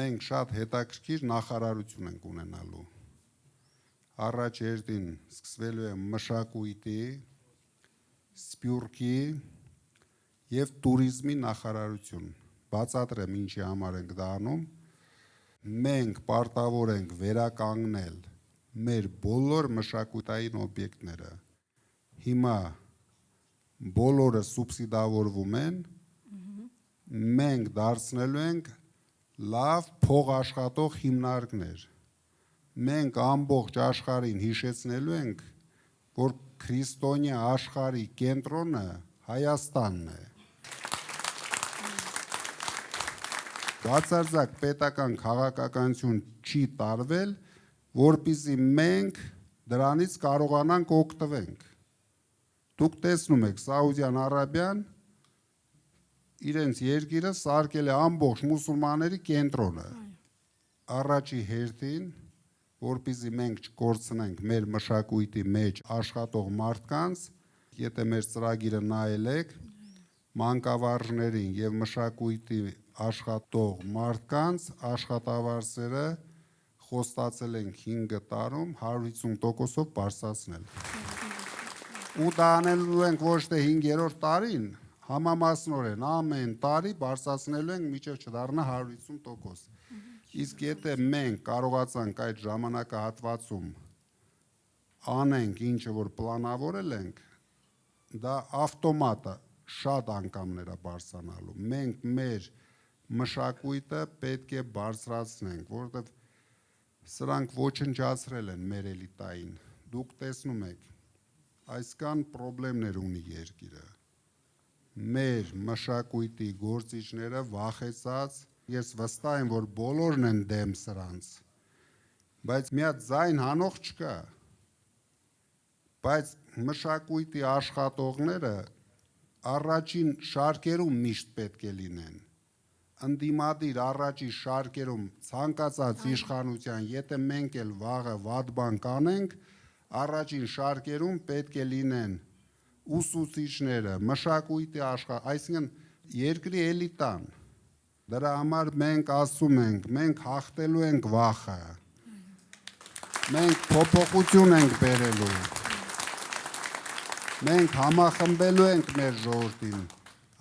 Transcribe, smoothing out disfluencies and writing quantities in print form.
մենք շատ հետաքրքիր նախարարություն ենք ունենալու։ Առաջ երթին սկսվելու է մշակույթի, սփյուռքի եւ տուրիզմի նախարարություն։ Բացատրեմ ինչի համար ենք դա անում։ Մենք պարտավոր ենք վերականգնել մեր բոլոր մշակութային օբյեկտները։ Հիմա բոլորը սուբսիդավորվում են, մենք դարձնելու ենք լավ փողաշխատող հիմնարկներ։ Մենք ամբողջ աշխարհին հիշեցնելու ենք, որ քրիստոնյա աշխարհի կենտրոնը Հայաստանն է։ Բացարձակ պետական քաղաքականություն չի տարվել, որպեսզի մենք դրանից կարողանանք օգտվենք։ Դուք տեսնում եք Սաուդյան Արաբիան իրենց երկիրը սարքել է ամբողջ մուսուլմանների կենտրոնը։ Առաջի հերթին, որպեսզի մենք չկորցնենք մեր մշակույթի մեջ աշխատող մարդկանց, եթե մեր ծրագիրը նայել եք, մանկավարժներին եւ մշակույթի աշխատող մարդկանց աշխատավարձերը խոստացել ենք 5 տարում 150%-ով բարձրացնել։ Ու դա անելու ենք ոչ թե 5-րդ տարին, համամասնորեն ամեն տարի բարձրացնելու ենք մինչև չդառնա 150%։ Իսկ եթե մենք կարողացանք այդ ժամանակահատվածում անենք ինչը որ պլանավորել ենք, դա ավտոմատ շատ անգամներ է բարձրանալու։ Մենք մեր մշակույթը պետք է բարձրացնենք, որովհետև սրանք ոչնչացրել են մեր էլիտային։ Դուք տեսնում եք, այսքան խնդիրներ ունի երկիրը։ Մեր մշակույթի գործիչները վախեցած, ես վստահ եմ, որ բոլորն են դեմ սրանց, բայց մի հատ ձայն հանող չկա։ Բայց մշակույթի աշխատողները առաջին շարքերում միշտ պետք է լինեն։ Ընդդիմադիր առաջի շարքերում ցանկացած իշխանության, եթե մենք էլ վաղը վատ բան կանենք, առաջին շարքերում պետք է լինեն ուսուցիչները, մշակույթի այսինքն երկրի էլիտան։ Դրա համար մենք ասում ենք, մենք հաղթելու ենք վախը։ Մենք փոփոխություն ենք բերելու։ Մենք համախմբելու ենք մեր ժողովրդին։